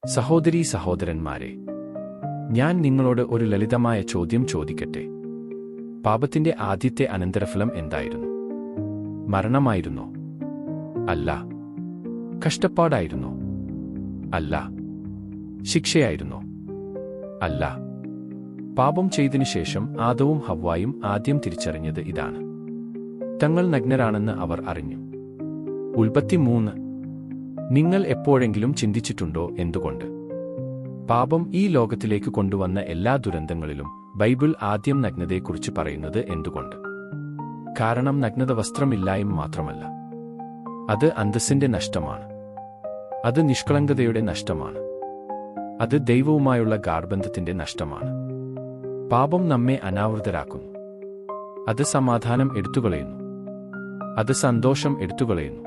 സഹോദരീ സഹോദരന്മാരെ, ഞാൻ നിങ്ങളോട് ഒരു ലളിതമായ ചോദ്യം ചോദിക്കട്ടെ. പാപത്തിന്റെ ആദ്യത്തെ അനന്തരഫലം എന്തായിരുന്നു? മരണമായിരുന്നോ? അല്ല. കഷ്ടപ്പാടായിരുന്നോ? അല്ല. ശിക്ഷയായിരുന്നോ? അല്ല. പാപം ചെയ്തതിനു ശേഷം ആദവും ഹവ്വായും ആദ്യം തിരിച്ചറിഞ്ഞത് ഇതാണ്. തങ്ങൾ നഗ്നരാണെന്ന് അവർ അറിഞ്ഞു. ഉൽപ്പത്തി 3. നിങ്ങൾ എപ്പോഴെങ്കിലും ചിന്തിച്ചിട്ടുണ്ടോ എന്തുകൊണ്ട് പാപം ഈ ലോകത്തിലേക്ക് കൊണ്ടുവന്ന എല്ലാ ദുരന്തങ്ങളിലും ബൈബിൾ ആദ്യം നഗ്നതയെക്കുറിച്ച് പറയുന്നത് എന്തുകൊണ്ട്? കാരണം നഗ്നത വസ്ത്രമില്ലായ്മ മാത്രമല്ല, അത് അന്തസ്സിന്റെ നഷ്ടമാണ്. അത് നിഷ്കളങ്കതയുടെ നഷ്ടമാണ്. അത് ദൈവവുമായുള്ള ഗാഢബന്ധത്തിന്റെ നഷ്ടമാണ്. പാപം നമ്മെ അനാവൃതരാക്കുന്നു. അത് സമാധാനം എടുത്തുകളയുന്നു. അത് സന്തോഷം എടുത്തുകളയുന്നു.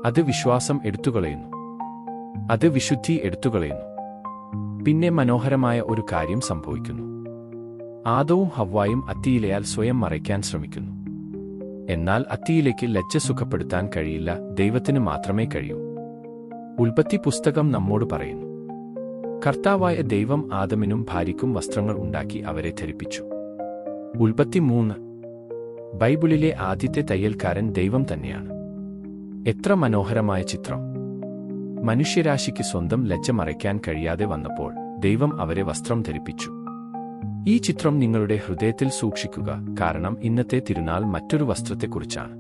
അത് വിശ്വാസം എടുത്തുകളയുന്നു. അത് വിശുദ്ധി എടുത്തുകളയുന്നു. പിന്നെ മനോഹരമായ ഒരു കാര്യം സംഭവിക്കുന്നു. ആദവും ഹവ്വായും അത്തിയിലയാൽ സ്വയം മറയ്ക്കാൻ ശ്രമിക്കുന്നു. എന്നാൽ അത്തിയിലേക്ക് ലജ്ജ സുഖപ്പെടുത്താൻ കഴിയില്ല, ദൈവത്തിന് മാത്രമേ കഴിയൂ. ഉൽപ്പത്തി പുസ്തകം നമ്മോട് പറയുന്നു, കർത്താവായ ദൈവം ആദമിനും ഭാര്യയ്ക്കും വസ്ത്രങ്ങൾ ഉണ്ടാക്കി അവരെ ധരിപ്പിച്ചു. ഉൽപ്പത്തി 3. ബൈബിളിലെ ആദ്യത്തെ തയ്യൽക്കാരൻ ദൈവം തന്നെയാണ്. എത്ര മനോഹരമായ ചിത്രം! മനുഷ്യരാശിക്ക് സ്വന്തം ലജ്ജ മറയ്ക്കാൻ കഴിയാതെ വന്നപ്പോൾ ദൈവം അവരെ വസ്ത്രം ധരിപ്പിച്ചു. ഈ ചിത്രം നിങ്ങളുടെ ഹൃദയത്തിൽ സൂക്ഷിക്കുക, കാരണം ഇന്നത്തെ തിരുനാൾ മറ്റൊരു വസ്ത്രത്തെക്കുറിച്ചാണ്.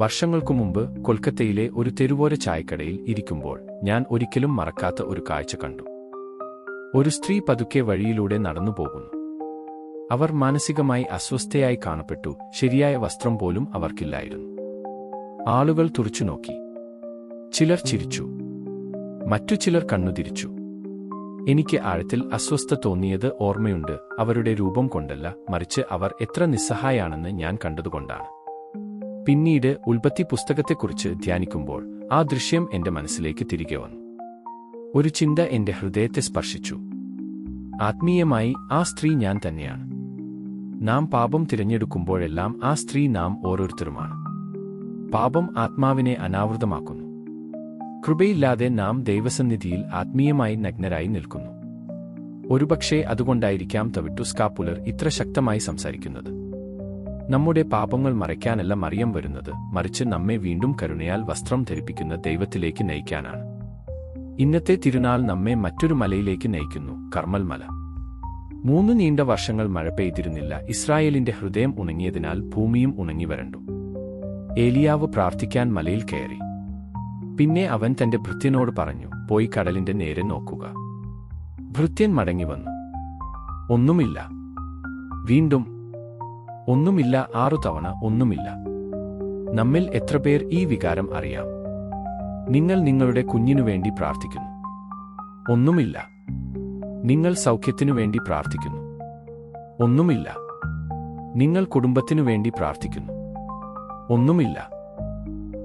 വർഷങ്ങൾക്കു മുമ്പ് കൊൽക്കത്തയിലെ ഒരു തെരുവോര ചായക്കടയിൽ ഇരിക്കുമ്പോൾ ഞാൻ ഒരിക്കലും മറക്കാത്ത ഒരു കാഴ്ച കണ്ടു. ഒരു സ്ത്രീ പതുക്കെ വഴിയിലൂടെ നടന്നുപോകുന്നു. അവർ മാനസികമായി അസ്വസ്ഥയായി കാണപ്പെട്ടു. ശരിയായ വസ്ത്രം പോലും അവർക്കില്ലായിരുന്നു. ആളുകൾ തുറിച്ചുനോക്കി. ചിലർ ചിരിച്ചു. മറ്റു ചിലർ കണ്ണുതിരിച്ചു. എനിക്ക് ആഴത്തിൽ അസ്വസ്ഥ തോന്നിയത് ഓർമ്മയുണ്ട്, അവരുടെ രൂപം കൊണ്ടല്ല, മറിച്ച് അവർ എത്ര നിസ്സഹായാണെന്ന് ഞാൻ കണ്ടതുകൊണ്ടാണ്. പിന്നീട് ഉൽപ്പത്തി പുസ്തകത്തെക്കുറിച്ച് ധ്യാനിക്കുമ്പോൾ ആ ദൃശ്യം എന്റെ മനസ്സിലേക്ക് തിരികെ വന്നു. ഒരു ചിന്ത എന്റെ ഹൃദയത്തെ സ്പർശിച്ചു. ആത്മീയമായി ആ സ്ത്രീ ഞാൻ തന്നെയാണ്. നാം പാപം തിരഞ്ഞെടുക്കുമ്പോഴെല്ലാം ആ സ്ത്രീ നാം ഓരോരുത്തരുമാണ്. പാപം ആത്മാവിനെ അനാവൃതമാക്കുന്നു. കൃപയില്ലാതെ നാം ദൈവസന്നിധിയിൽ ആത്മീയമായി നഗ്നരായി നിൽക്കുന്നു. ഒരുപക്ഷേ അതുകൊണ്ടായിരിക്കാം തവിട്ടു സ്കാപ്പുലർ ഇത്ര ശക്തമായി സംസാരിക്കുന്നത്. നമ്മുടെ പാപങ്ങൾ മറയ്ക്കാനല്ല മറിയം വരുന്നത്, മറിച്ച് നമ്മെ വീണ്ടും കരുണയാൽ വസ്ത്രം ധരിപ്പിക്കുന്ന ദൈവത്തിലേക്ക് നയിക്കാനാണ്. ഇന്നത്തെ തിരുനാൾ നമ്മെ മറ്റൊരു മലയിലേക്ക് നയിക്കുന്നു, കർമ്മൽ മല. 3 നീണ്ട വർഷങ്ങൾ മഴ പെയ്തിരുന്നില്ല. ഇസ്രായേലിന്റെ ഹൃദയം ഉണങ്ങിയതിനാൽ ഭൂമിയും ഉണങ്ങി വരണ്ടു. ഏലിയാവ് പ്രാർത്ഥിക്കാൻ മലയിൽ കയറി. പിന്നെ അവൻ തന്റെ ഭൃത്യനോട് പറഞ്ഞു, പോയി കടലിന്റെ നേരെ നോക്കുക. ഭൃത്യൻ മടങ്ങി വന്നു. ഒന്നുമില്ല. വീണ്ടും ഒന്നുമില്ല. 6 തവണ ഒന്നുമില്ല. നമ്മിൽ എത്ര പേർ ഈ വികാരം അറിയാം? നിങ്ങൾ നിങ്ങളുടെ കുഞ്ഞിനു വേണ്ടി പ്രാർത്ഥിക്കുന്നു. ഒന്നുമില്ല. നിങ്ങൾ സൗഖ്യത്തിനു വേണ്ടി പ്രാർത്ഥിക്കുന്നു. ഒന്നുമില്ല. നിങ്ങൾ കുടുംബത്തിനു വേണ്ടി പ്രാർത്ഥിക്കുന്നു. ഒന്നുമില്ല.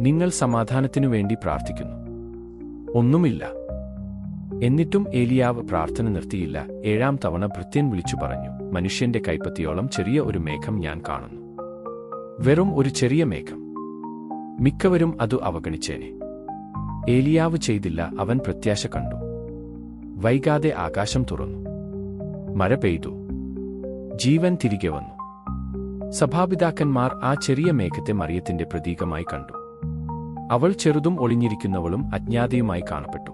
നിങ്ങൾ സമാധാനത്തിനു വേണ്ടി പ്രാർത്ഥിക്കുന്നു. ഒന്നുമില്ല. എന്നിട്ടും ഏലിയാവ് പ്രാർത്ഥന നിർത്തിയില്ല. 7-ാം തവണ ഭൃത്യൻ വിളിച്ചു പറഞ്ഞു, മനുഷ്യന്റെ കൈപ്പത്തിയോളം ചെറിയ ഒരു മേഘം ഞാൻ കാണുന്നു. വെറും ഒരു ചെറിയ മേഘം. മിക്കവരും അത് അവഗണിച്ചേനെ. ഏലിയാവ് ചെയ്തില്ല. അവൻ പ്രത്യാശ കണ്ടു. വൈകാതെ ആകാശം തുറന്നു. മഴ പെയ്തു. ജീവൻ തിരികെ വന്നു. സഭാപിതാക്കന്മാർ ആ ചെറിയ മേഘത്തെ മറിയത്തിന്റെ പ്രതീകമായി കണ്ടു. അവൾ ചെറുതും ഒളിഞ്ഞിരിക്കുന്നവളും അജ്ഞാതയുമായി കാണപ്പെട്ടു.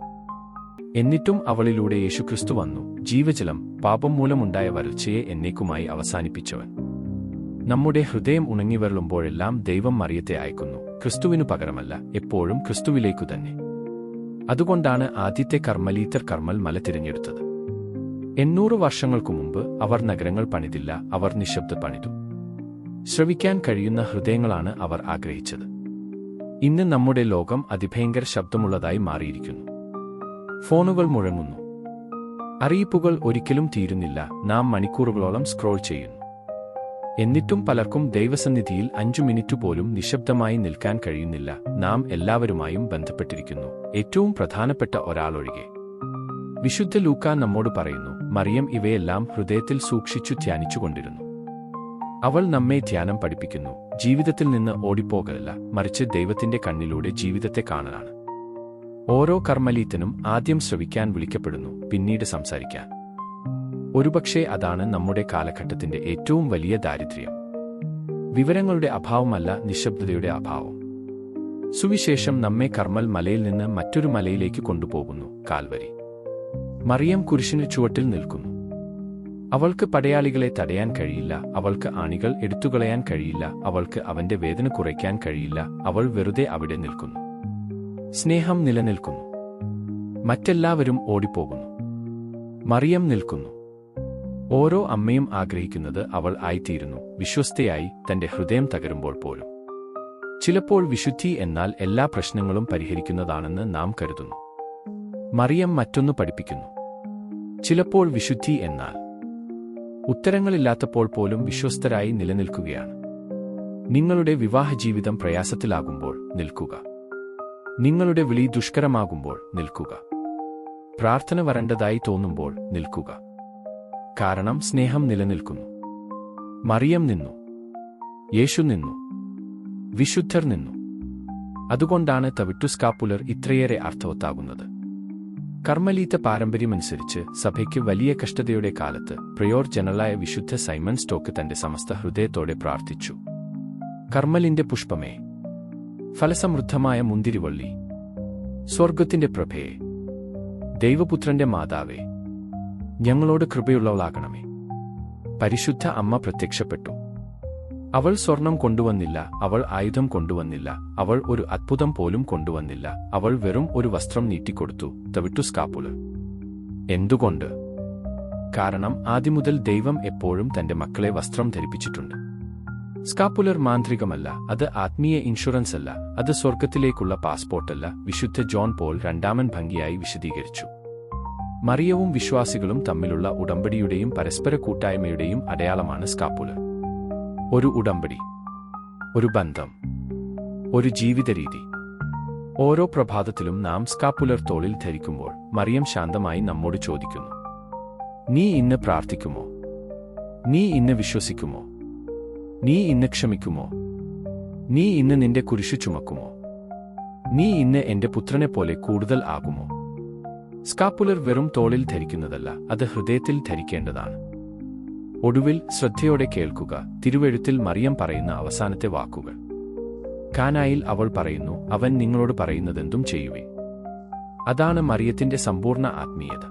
എന്നിട്ടും അവളിലൂടെ യേശുക്രിസ്തു വന്നു, ജീവജലം, പാപം മൂലമുണ്ടായ വരൾച്ചയെ എന്നേക്കുമായി അവസാനിപ്പിച്ചവൻ. നമ്മുടെ ഹൃദയം ഉണങ്ങിവരളുമ്പോഴെല്ലാം ദൈവം മറിയത്തെ അയക്കുന്നു, ക്രിസ്തുവിനു പകരമല്ല, എപ്പോഴും ക്രിസ്തുവിലേക്കു തന്നെ. അതുകൊണ്ടാണ് ആദ്യത്തെ കർമ്മലീത്തർ കർമ്മൽ മല തിരഞ്ഞെടുത്തത്. 800 വർഷങ്ങൾക്കു മുമ്പ് അവർ നഗരങ്ങൾ പണിതില്ല, അവർ നിശബ്ദ പണിതു. ശ്രവിക്കാൻ കഴിയുന്ന ഹൃദയങ്ങളാണ് അവർ ആഗ്രഹിച്ചത്. ഇന്ന് നമ്മുടെ ലോകം അതിഭയങ്കര ശബ്ദമുള്ളതായി മാറിയിരിക്കുന്നു. ഫോണുകൾ മുഴങ്ങുന്നു. അറിയിപ്പുകൾ ഒരിക്കലും തീരുന്നില്ല. നാം മണിക്കൂറുകളോളം സ്ക്രോൾ ചെയ്യുന്നു. എന്നിട്ടും പലർക്കും ദൈവസന്നിധിയിൽ 5 മിനിറ്റ് പോലും നിശബ്ദമായി നിൽക്കാൻ കഴിയുന്നില്ല. നാം എല്ലാവരുമായും ബന്ധപ്പെട്ടിരിക്കുന്നു, ഏറ്റവും പ്രധാനപ്പെട്ട ഒരാളൊഴികെ. വിശുദ്ധ ലൂക്കാ നമ്മോട് പറയുന്നു, മറിയം ഇവയെല്ലാം ഹൃദയത്തിൽ സൂക്ഷിച്ചു ധ്യാനിച്ചുകൊണ്ടിരുന്നു. അവൾ നമ്മെ ധ്യാനം പഠിപ്പിക്കുന്നു. ജീവിതത്തിൽ നിന്ന് ഓടിപ്പോകലല്ല, മറിച്ച് ദൈവത്തിന്റെ കണ്ണിലൂടെ ജീവിതത്തെ കാണലാണ്. ഓരോ കർമ്മലീത്തനും ആദ്യം ശ്രവിക്കാൻ വിളിക്കപ്പെടുന്നു, പിന്നീട് സംസാരിക്കാൻ. ഒരുപക്ഷേ അതാണ് നമ്മുടെ കാലഘട്ടത്തിന്റെ ഏറ്റവും വലിയ ദാരിദ്ര്യം. വിവരങ്ങളുടെ അഭാവമല്ല, നിശബ്ദതയുടെ അഭാവം. സുവിശേഷം നമ്മെ കർമ്മൽ മലയിൽ നിന്ന് മറ്റൊരു മലയിലേക്ക് കൊണ്ടുപോകുന്നു, കാൽവരി. മറിയം കുരിശിന് ചുവട്ടിൽ നിൽക്കുന്നു. അവൾക്ക് പടയാളികളെ തടയാൻ കഴിയില്ല, അവൾക്ക് ആണികൾ എടുത്തുകളയാൻ കഴിയില്ല, അവൾക്ക് അവന്റെ വേദന കുറയ്ക്കാൻ കഴിയില്ല. അവൾ വെറുതെ അവിടെ നിൽക്കുന്നു. സ്നേഹം നിലനിൽക്കുന്നു. മറ്റെല്ലാവരും ഓടിപ്പോകുന്നു. മറിയം നിൽക്കുന്നു. ഓരോ അമ്മയും ആഗ്രഹിക്കുന്നത് അവൾ ആയിത്തീരുന്നു, വിശ്വസ്തയായി, തന്റെ ഹൃദയം തകരുമ്പോൾ പോലും. ചിലപ്പോൾ വിശുദ്ധി എന്നാൽ എല്ലാ പ്രശ്നങ്ങളും പരിഹരിക്കുന്നതാണെന്ന് നാം കരുതുന്നു. മറിയം മറ്റൊന്ന് പഠിപ്പിക്കുന്നു. ചിലപ്പോൾ വിശുദ്ധി എന്നാൽ ഉത്തരങ്ങളില്ലാത്തപ്പോൾ പോലും വിശ്വസ്തരായി നിലനിൽക്കുകയാണ്. നിങ്ങളുടെ വിവാഹജീവിതം പ്രയാസത്തിലാകുമ്പോൾ നിൽക്കുക. നിങ്ങളുടെ വിളി ദുഷ്കരമാകുമ്പോൾ നിൽക്കുക. പ്രാർത്ഥന വരണ്ടതായി തോന്നുമ്പോൾ നിൽക്കുക. കാരണം സ്നേഹം നിലനിൽക്കുന്നു. മറിയം നിന്നു. യേശു നിന്നു. വിശുദ്ധർ നിന്നു. അതുകൊണ്ടാണ് തവിട്ടു സ്കാപ്പുലർ ഇത്രയേറെ അർത്ഥവത്താകുന്നത്. കർമ്മലീത്ത പാരമ്പര്യമനുസരിച്ച് സഭയ്ക്ക് വലിയ കഷ്ടതയുടെ കാലത്ത് പ്രയോർ ജനറലായ വിശുദ്ധ സൈമൺ സ്റ്റോക്ക് തന്റെ സമസ്ത ഹൃദയത്തോടെ പ്രാർത്ഥിച്ചു. കർമ്മലിന്റെ പുഷ്പമേ, ഫലസമൃദ്ധമായ മുന്തിരിവള്ളി, സ്വർഗത്തിന്റെ പ്രഭയെ, ദൈവപുത്രന്റെ മാതാവേ, ഞങ്ങളോട് കൃപയുള്ളവളാകണമേ. പരിശുദ്ധ അമ്മ പ്രത്യക്ഷപ്പെട്ടു. അവൾ സ്വർണം കൊണ്ടുവന്നില്ല, അവൾ ആയുധം കൊണ്ടുവന്നില്ല, അവൾ ഒരു അത്ഭുതം പോലും കൊണ്ടുവന്നില്ല. അവൾ വെറും ഒരു വസ്ത്രം നീട്ടിക്കൊടുത്തു, തവിട്ടു സ്കാപ്പുലർ. എന്തുകൊണ്ട്? കാരണം ആദ്യമുതൽ ദൈവം എപ്പോഴും തന്റെ മക്കളെ വസ്ത്രം ധരിപ്പിച്ചിട്ടുണ്ട്. സ്കാപ്പുലർ മാന്ത്രികമല്ല, അത് ആത്മീയ ഇൻഷുറൻസ് അല്ല, അത് സ്വർഗത്തിലേക്കുള്ള പാസ്പോർട്ടല്ല. വിശുദ്ധ ജോൺ പോൾ രണ്ടാമൻ ഭംഗിയായി വിശദീകരിച്ചു. മറിയവും വിശ്വാസികളും തമ്മിലുള്ള ഉടമ്പടിയുടെയും പരസ്പര കൂട്ടായ്മയുടെയും അടയാളമാണ് സ്കാപ്പുലർ. ഒരു ഉടമ്പടി, ഒരു ബന്ധം, ഒരു ജീവിതരീതി. ഓരോ പ്രഭാതത്തിലും നാം സ്കാപ്പുലർ തോളിൽ ധരിക്കുമ്പോൾ മറിയം ശാന്തമായി നമ്മോട് ചോദിക്കുന്നു, നീ ഇന്ന് പ്രാർത്ഥിക്കുമോ? നീ ഇന്ന് വിശ്വസിക്കുമോ? നീ ഇന്ന് ക്ഷമിക്കുമോ? നീ ഇന്ന് നിന്റെ കുരിശു ചുമക്കുമോ? നീ ഇന്ന് എന്റെ പുത്രനെപ്പോലെ കൂടുതൽ ആകുമോ? സ്കാപ്പുലർ വെറും തോളിൽ ധരിക്കുന്നതല്ല, അത് ഹൃദയത്തിൽ ധരിക്കേണ്ടതാണ്. ഒടുവിൽ ശ്രദ്ധയോടെ കേൾക്കുക തിരുവെഴുത്തിൽ മറിയം പറയുന്ന അവസാനത്തെ വാക്കുകൾ. കാനായിൽ അവൾ പറയുന്നു, അവൻ നിങ്ങളോട് പറയുന്നതെന്തും ചെയ്യുവേ. അതാണ് മറിയത്തിന്റെ സമ്പൂർണ്ണ ആത്മീയത.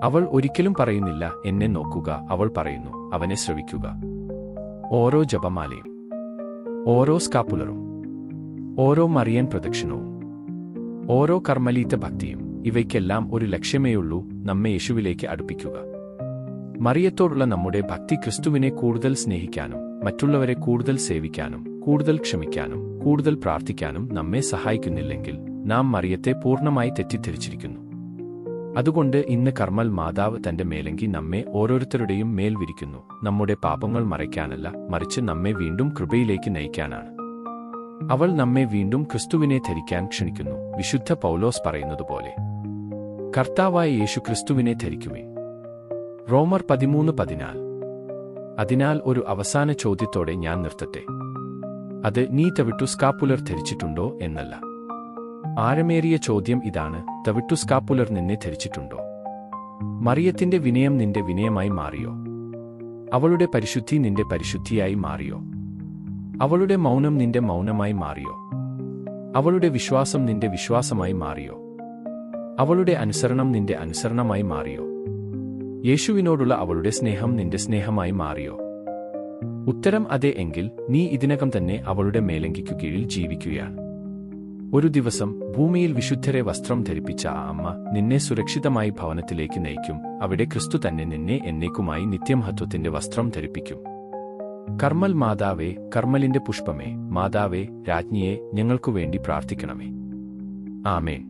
അവൾ ഒരിക്കലും പറയുന്നില്ല, എന്നെ നോക്കുക. അവൾ പറയുന്നു, അവനെ ശ്രവിക്കുക. ഓരോ ജപമാലയും, ഓരോ സ്കാപ്പുലറും, ഓരോ മറിയൻ പ്രദക്ഷിണവും, ഓരോ കർമ്മലീത്ത ഭക്തിയും, ഇവയ്ക്കെല്ലാം ഒരു ലക്ഷ്യമേയുള്ളൂ, നമ്മെ യേശുവിലേക്ക് അടുപ്പിക്കുക. മറിയത്തോടുള്ള നമ്മുടെ ഭക്തി ക്രിസ്തുവിനെ കൂടുതൽ സ്നേഹിക്കാനും മറ്റുള്ളവരെ കൂടുതൽ സേവിക്കാനും കൂടുതൽ ക്ഷമിക്കാനും കൂടുതൽ പ്രാർത്ഥിക്കാനും നമ്മെ സഹായിക്കുന്നില്ലെങ്കിൽ നാം മറിയത്തെ പൂർണ്ണമായി തെറ്റിദ്ധരിച്ചിരിക്കുന്നു. അതുകൊണ്ട് ഇന്ന് കർമ്മൽ മാതാവ് തന്റെ മേലങ്കി നമ്മെ ഓരോരുത്തരുടെയും മേൽ വിരിക്കുന്നു, നമ്മുടെ പാപങ്ങൾ മറയ്ക്കാനല്ല, മറിച്ച് നമ്മെ വീണ്ടും കൃപയിലേക്ക് നയിക്കാനാണ്. അവൾ നമ്മെ വീണ്ടും ക്രിസ്തുവിനെ ധരിക്കാൻ ക്ഷണിക്കുന്നു. വിശുദ്ധ പൗലോസ് പറയുന്നതുപോലെ, കർത്താവായ യേശു ക്രിസ്തുവിനെ ധരിക്കുവേ. റോമർ 13:14. അതിനാൽ ഒരു അവസാന ചോദ്യത്തോടെ ഞാൻ നിർത്തട്ടെ. അത് നീ തവിട്ടു സ്കാപ്പുലർ ധരിച്ചിട്ടുണ്ടോ എന്നല്ല. ആഴമേറിയ ചോദ്യം ഇതാണ്, തവിട്ടു സ്കാപ്പുലർ നിന്നെ ധരിച്ചിട്ടുണ്ടോ? മറിയത്തിന്റെ വിനയം നിന്റെ വിനയമായി മാറിയോ? അവളുടെ പരിശുദ്ധി നിന്റെ പരിശുദ്ധിയായി മാറിയോ? അവളുടെ മൗനം നിന്റെ മൗനമായി മാറിയോ? അവളുടെ വിശ്വാസം നിന്റെ വിശ്വാസമായി മാറിയോ? അവളുടെ അനുസരണം നിന്റെ അനുസരണമായി മാറിയോ? യേശുവിനോടുള്ള അവളുടെ സ്നേഹം നിന്റെ സ്നേഹമായി മാറിയോ? ഉത്തരം അതെ എങ്കിൽ നീ ഇതിനകം തന്നെ അവളുടെ മേലങ്കിക്കു കീഴിൽ ജീവിക്കുകയാണ്. ഒരു ദിവസം ഭൂമിയിൽ വിശുദ്ധരെ വസ്ത്രം ധരിപ്പിച്ച ആ അമ്മ നിന്നെ സുരക്ഷിതമായി ഭവനത്തിലേക്ക് നയിക്കും. അവിടെ ക്രിസ്തു തന്നെ നിന്നെ എന്നേക്കുമായി നിത്യമഹത്വത്തിന്റെ വസ്ത്രം ധരിപ്പിക്കും. കർമ്മൽ മാതാവേ, കർമ്മലിന്റെ പുഷ്പമേ, മാതാവേ, രാജ്ഞിയെ, ഞങ്ങൾക്കുവേണ്ടി പ്രാർത്ഥിക്കണമേ. ആമേൻ.